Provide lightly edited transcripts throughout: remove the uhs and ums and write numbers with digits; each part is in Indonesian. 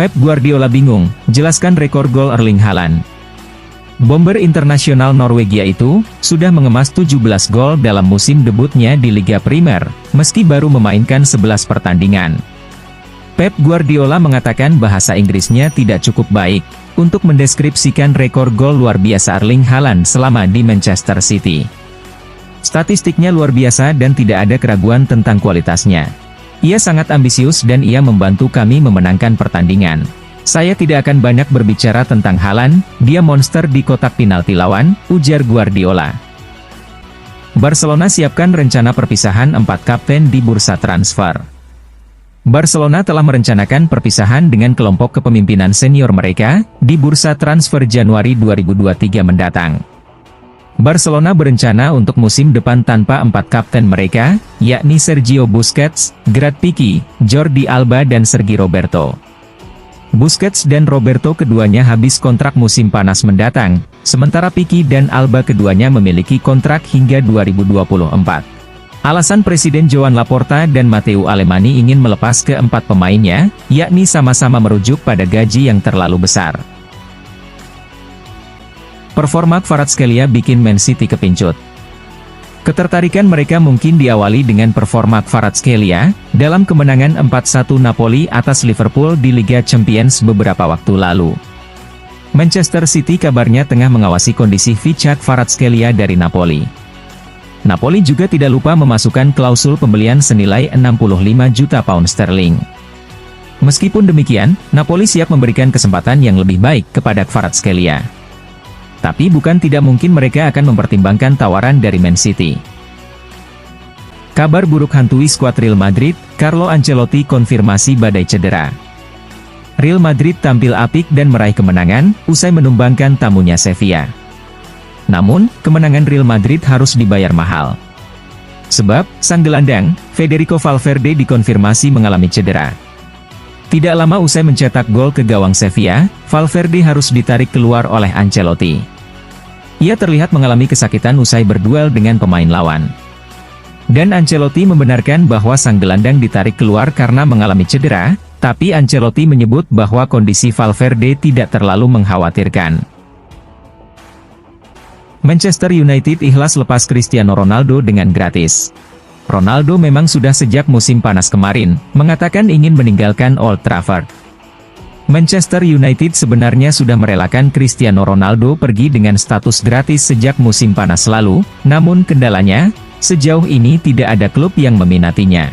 Pep Guardiola bingung, jelaskan rekor gol Erling Haaland. Bomber internasional Norwegia itu, sudah mengemas 17 gol dalam musim debutnya di Liga Primer, meski baru memainkan 11 pertandingan. Pep Guardiola mengatakan bahasa Inggrisnya tidak cukup baik, untuk mendeskripsikan rekor gol luar biasa Erling Haaland selama di Manchester City. Statistiknya luar biasa dan tidak ada keraguan tentang kualitasnya. Ia sangat ambisius dan ia membantu kami memenangkan pertandingan. Saya tidak akan banyak berbicara tentang Haaland, dia monster di kotak penalti lawan, ujar Guardiola. Barcelona siapkan rencana perpisahan 4 kapten di bursa transfer. Barcelona telah merencanakan perpisahan dengan kelompok kepemimpinan senior mereka, di bursa transfer Januari 2023 mendatang. Barcelona berencana untuk musim depan tanpa 4 kapten mereka, yakni Sergio Busquets, Gerard Piqué, Jordi Alba dan Sergi Roberto. Busquets dan Roberto keduanya habis kontrak musim panas mendatang, sementara Piqué dan Alba keduanya memiliki kontrak hingga 2024. Alasan Presiden Joan Laporta dan Matteo Alemany ingin melepas keempat pemainnya, yakni sama-sama merujuk pada gaji yang terlalu besar. Performa Kvaratskhelia bikin Man City kepincut. Ketertarikan mereka mungkin diawali dengan performa Kvaratskhelia, dalam kemenangan 4-1 Napoli atas Liverpool di Liga Champions beberapa waktu lalu. Manchester City kabarnya tengah mengawasi kondisi Vicha Kvaratskhelia dari Napoli. Napoli juga tidak lupa memasukkan klausul pembelian senilai 65 juta pound sterling. Meskipun demikian, Napoli siap memberikan kesempatan yang lebih baik kepada Kvaratskhelia. Tapi bukan tidak mungkin mereka akan mempertimbangkan tawaran dari Man City. Kabar buruk hantui skuad Real Madrid, Carlo Ancelotti konfirmasi badai cedera. Real Madrid tampil apik dan meraih kemenangan, usai menumbangkan tamunya Sevilla. Namun, kemenangan Real Madrid harus dibayar mahal. Sebab, sang gelandang, Federico Valverde dikonfirmasi mengalami cedera. Tidak lama usai mencetak gol ke gawang Sevilla, Valverde harus ditarik keluar oleh Ancelotti. Ia terlihat mengalami kesakitan usai berduel dengan pemain lawan. Dan Ancelotti membenarkan bahwa sang gelandang ditarik keluar karena mengalami cedera, tapi Ancelotti menyebut bahwa kondisi Valverde tidak terlalu mengkhawatirkan. Manchester United ikhlas lepas Cristiano Ronaldo dengan gratis. Ronaldo memang sudah sejak musim panas kemarin, mengatakan ingin meninggalkan Old Trafford. Manchester United sebenarnya sudah merelakan Cristiano Ronaldo pergi dengan status gratis sejak musim panas lalu, namun kendalanya, sejauh ini tidak ada klub yang meminatinya.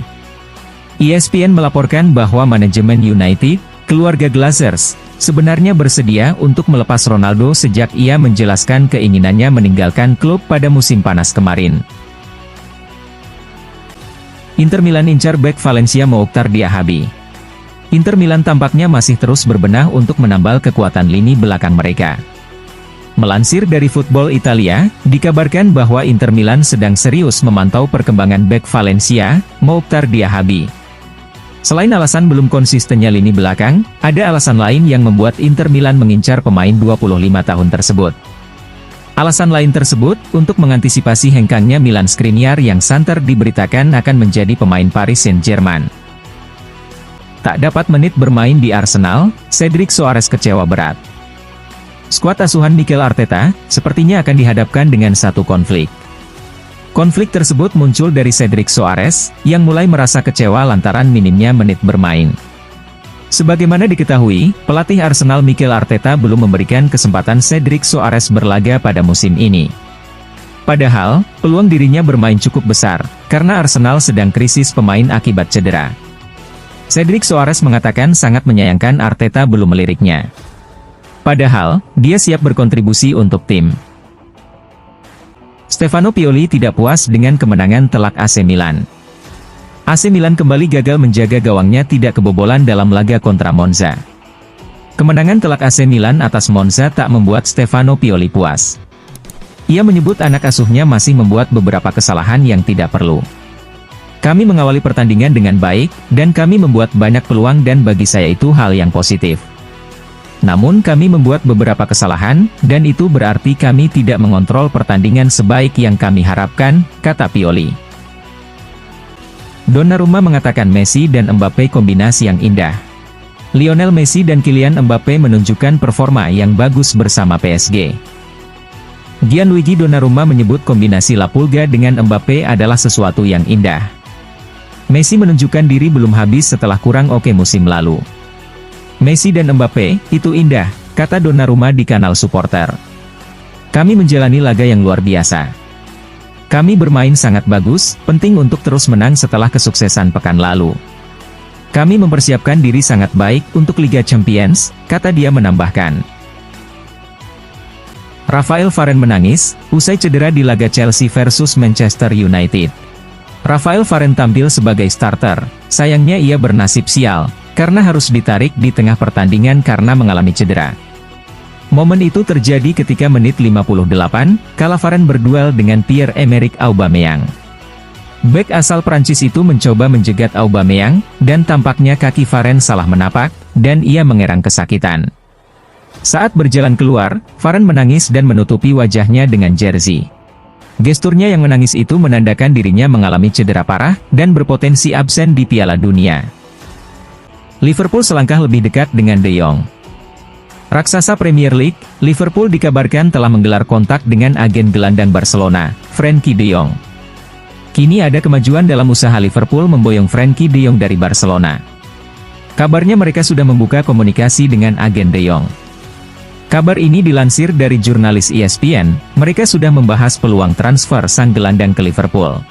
ESPN melaporkan bahwa manajemen United, keluarga Glazers, sebenarnya bersedia untuk melepas Ronaldo sejak ia menjelaskan keinginannya meninggalkan klub pada musim panas kemarin. Inter Milan incar bek Valencia Mouktar Diakhaby. Inter Milan tampaknya masih terus berbenah untuk menambal kekuatan lini belakang mereka. Melansir dari Football Italia, dikabarkan bahwa Inter Milan sedang serius memantau perkembangan bek Valencia, Mouktar Diakhaby. Selain alasan belum konsistennya lini belakang, ada alasan lain yang membuat Inter Milan mengincar pemain 25 tahun tersebut. Alasan lain tersebut, untuk mengantisipasi hengkangnya Milan Skriniar yang santer diberitakan akan menjadi pemain Paris Saint-Germain. Tak dapat menit bermain di Arsenal, Cedric Soares kecewa berat. Skuad asuhan Mikel Arteta, sepertinya akan dihadapkan dengan satu konflik. Konflik tersebut muncul dari Cedric Soares, yang mulai merasa kecewa lantaran minimnya menit bermain. Sebagaimana diketahui, pelatih Arsenal Mikel Arteta belum memberikan kesempatan Cedric Soares berlaga pada musim ini. Padahal, peluang dirinya bermain cukup besar, karena Arsenal sedang krisis pemain akibat cedera. Cedric Soares mengatakan sangat menyayangkan Arteta belum meliriknya. Padahal, dia siap berkontribusi untuk tim. Stefano Pioli tidak puas dengan kemenangan telak AC Milan. AC Milan kembali gagal menjaga gawangnya tidak kebobolan dalam laga kontra Monza. Kemenangan telak AC Milan atas Monza tak membuat Stefano Pioli puas. Ia menyebut anak asuhnya masih membuat beberapa kesalahan yang tidak perlu. Kami mengawali pertandingan dengan baik, dan kami membuat banyak peluang dan bagi saya itu hal yang positif. Namun kami membuat beberapa kesalahan, dan itu berarti kami tidak mengontrol pertandingan sebaik yang kami harapkan, kata Pioli. Donnarumma mengatakan Messi dan Mbappe kombinasi yang indah. Lionel Messi dan Kylian Mbappe menunjukkan performa yang bagus bersama PSG. Gianluigi Donnarumma menyebut kombinasi La Pulga dengan Mbappe adalah sesuatu yang indah. Messi menunjukkan diri belum habis setelah kurang oke musim lalu. Messi dan Mbappe, itu indah, kata Donnarumma di kanal supporter. Kami menjalani laga yang luar biasa. Kami bermain sangat bagus, penting untuk terus menang setelah kesuksesan pekan lalu. Kami mempersiapkan diri sangat baik untuk Liga Champions, kata dia menambahkan. Rafael Varane menangis, usai cedera di laga Chelsea versus Manchester United. Rafael Varane tampil sebagai starter, sayangnya ia bernasib sial, karena harus ditarik di tengah pertandingan karena mengalami cedera. Momen itu terjadi ketika menit 58, kala Varane berduel dengan Pierre-Emerick Aubameyang. Bek asal Prancis itu mencoba menjegat Aubameyang, dan tampaknya kaki Varane salah menapak, dan ia mengerang kesakitan. Saat berjalan keluar, Varane menangis dan menutupi wajahnya dengan jersey. Gesturnya yang menangis itu menandakan dirinya mengalami cedera parah, dan berpotensi absen di Piala Dunia. Liverpool selangkah lebih dekat dengan De Jong. Raksasa Premier League, Liverpool dikabarkan telah menggelar kontak dengan agen gelandang Barcelona, Frenkie de Jong. Kini ada kemajuan dalam usaha Liverpool memboyong Frenkie de Jong dari Barcelona. Kabarnya mereka sudah membuka komunikasi dengan agen de Jong. Kabar ini dilansir dari jurnalis ESPN, mereka sudah membahas peluang transfer sang gelandang ke Liverpool.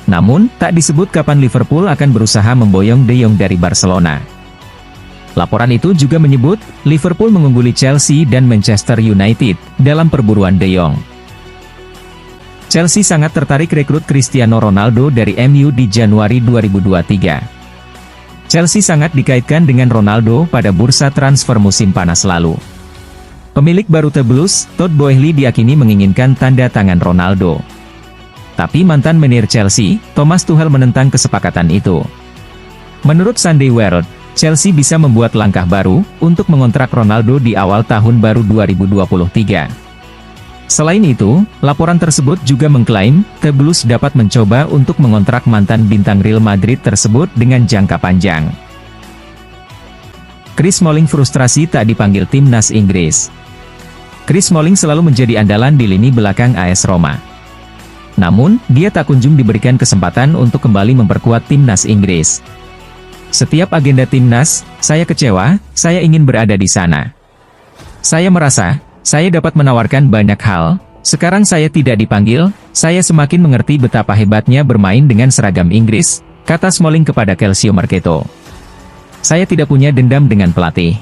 Namun, tak disebut kapan Liverpool akan berusaha memboyong de Jong dari Barcelona. Laporan itu juga menyebut, Liverpool mengungguli Chelsea dan Manchester United dalam perburuan de Jong. Chelsea sangat tertarik rekrut Cristiano Ronaldo dari MU di Januari 2023. Chelsea sangat dikaitkan dengan Ronaldo pada bursa transfer musim panas lalu. Pemilik baru The Blues, Todd Boehly diyakini menginginkan tanda tangan Ronaldo. Tapi mantan manajer Chelsea, Thomas Tuchel menentang kesepakatan itu. Menurut Sunday World, Chelsea bisa membuat langkah baru untuk mengontrak Ronaldo di awal tahun baru 2023. Selain itu, laporan tersebut juga mengklaim, The Blues dapat mencoba untuk mengontrak mantan bintang Real Madrid tersebut dengan jangka panjang. Chris Smalling frustrasi tak dipanggil timnas Inggris. Chris Smalling selalu menjadi andalan di lini belakang AS Roma. Namun, dia tak kunjung diberikan kesempatan untuk kembali memperkuat timnas Inggris. Setiap agenda timnas, saya kecewa, saya ingin berada di sana. Saya merasa, saya dapat menawarkan banyak hal, sekarang saya tidak dipanggil, saya semakin mengerti betapa hebatnya bermain dengan seragam Inggris, kata Smalling kepada Calcio Mercato. Saya tidak punya dendam dengan pelatih.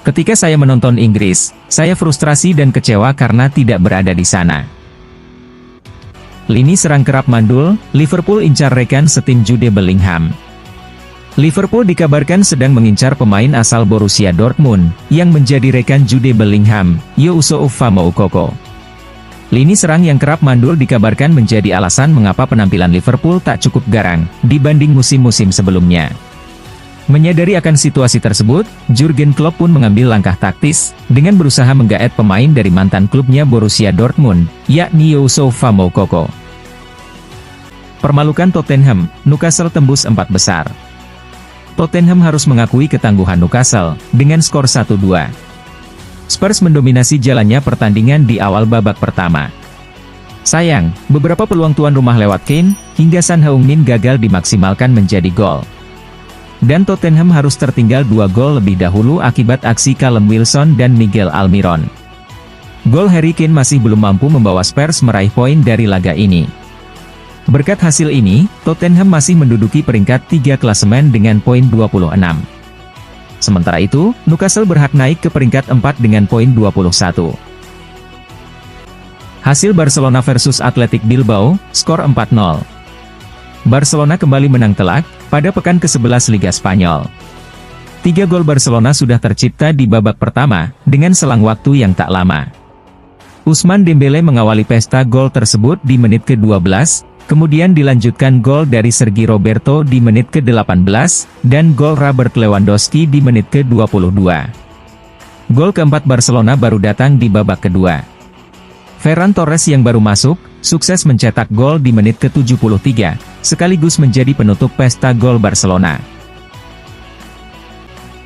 Ketika saya menonton Inggris, saya frustrasi dan kecewa karena tidak berada di sana. Lini serang kerap mandul, Liverpool incar rekan setim Jude Bellingham. Liverpool dikabarkan sedang mengincar pemain asal Borussia Dortmund, yang menjadi rekan Jude Bellingham, Youssoufa Moukoko. Lini serang yang kerap mandul dikabarkan menjadi alasan mengapa penampilan Liverpool tak cukup garang, dibanding musim-musim sebelumnya. Menyadari akan situasi tersebut, Jurgen Klopp pun mengambil langkah taktis, dengan berusaha menggaet pemain dari mantan klubnya Borussia Dortmund, yakni Youssoufa Moukoko. Permalukan Tottenham, Newcastle tembus 4 besar. Tottenham harus mengakui ketangguhan Newcastle, dengan skor 1-2. Spurs mendominasi jalannya pertandingan di awal babak pertama. Sayang, beberapa peluang tuan rumah lewat Kane, hingga Son Heung-min gagal dimaksimalkan menjadi gol. Dan Tottenham harus tertinggal 2 gol lebih dahulu akibat aksi Callum Wilson dan Miguel Almiron. Gol Harry Kane masih belum mampu membawa Spurs meraih poin dari laga ini. Berkat hasil ini, Tottenham masih menduduki peringkat 3 klasemen dengan poin 26. Sementara itu, Newcastle berhak naik ke peringkat 4 dengan poin 21. Hasil Barcelona versus Athletic Bilbao, skor 4-0. Barcelona kembali menang telak, pada pekan ke-11 Liga Spanyol. 3 gol Barcelona sudah tercipta di babak pertama, dengan selang waktu yang tak lama. Ousmane Dembélé mengawali pesta gol tersebut di menit ke-12, kemudian dilanjutkan gol dari Sergi Roberto di menit ke-18, dan gol Robert Lewandowski di menit ke-22. Gol keempat Barcelona baru datang di babak kedua. Ferran Torres yang baru masuk, sukses mencetak gol di menit ke-73, sekaligus menjadi penutup pesta gol Barcelona.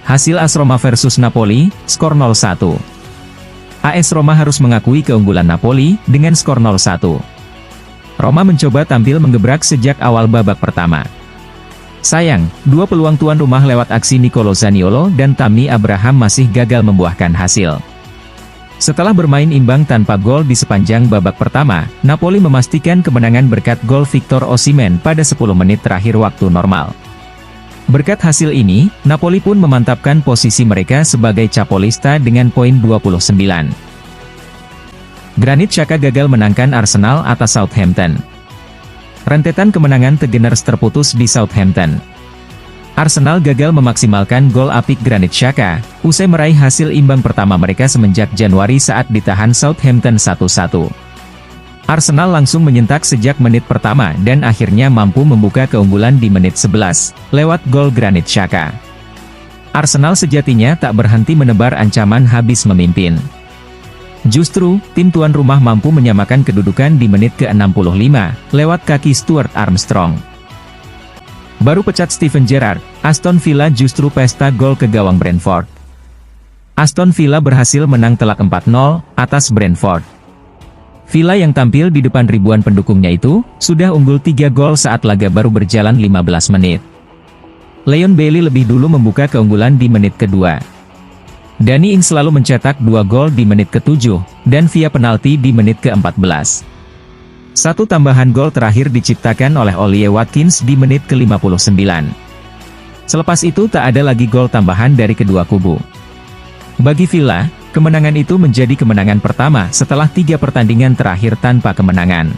Hasil AS Roma versus Napoli, skor 0-1. AS Roma harus mengakui keunggulan Napoli, dengan skor 0-1. Roma mencoba tampil menggebrak sejak awal babak pertama. Sayang, dua peluang tuan rumah lewat aksi Nicolo Zaniolo dan Tammy Abraham masih gagal membuahkan hasil. Setelah bermain imbang tanpa gol di sepanjang babak pertama, Napoli memastikan kemenangan berkat gol Victor Osimhen pada 10 menit terakhir waktu normal. Berkat hasil ini, Napoli pun memantapkan posisi mereka sebagai capolista dengan poin 29. Granit Xhaka gagal menangkan Arsenal atas Southampton. Rentetan kemenangan The Gunners terputus di Southampton. Arsenal gagal memaksimalkan gol apik Granit Xhaka, usai meraih hasil imbang pertama mereka semenjak Januari saat ditahan Southampton 1-1. Arsenal langsung menyentak sejak menit pertama dan akhirnya mampu membuka keunggulan di menit 11, lewat gol Granit Xhaka. Arsenal sejatinya tak berhenti menebar ancaman habis memimpin. Justru, tim tuan rumah mampu menyamakan kedudukan di menit ke-65, lewat kaki Stuart Armstrong. Baru pecat Steven Gerrard, Aston Villa justru pesta gol ke gawang Brentford. Aston Villa berhasil menang telak 4-0, atas Brentford. Villa yang tampil di depan ribuan pendukungnya itu, sudah unggul 3 gol saat laga baru berjalan 15 menit. Leon Bailey lebih dulu membuka keunggulan di menit kedua. Danny Ings selalu mencetak 2 gol di menit ke-7, dan via penalti di menit ke-14. Satu tambahan gol terakhir diciptakan oleh Ollie Watkins di menit ke-59. Selepas itu tak ada lagi gol tambahan dari kedua kubu. Bagi Villa, kemenangan itu menjadi kemenangan pertama setelah 3 pertandingan terakhir tanpa kemenangan.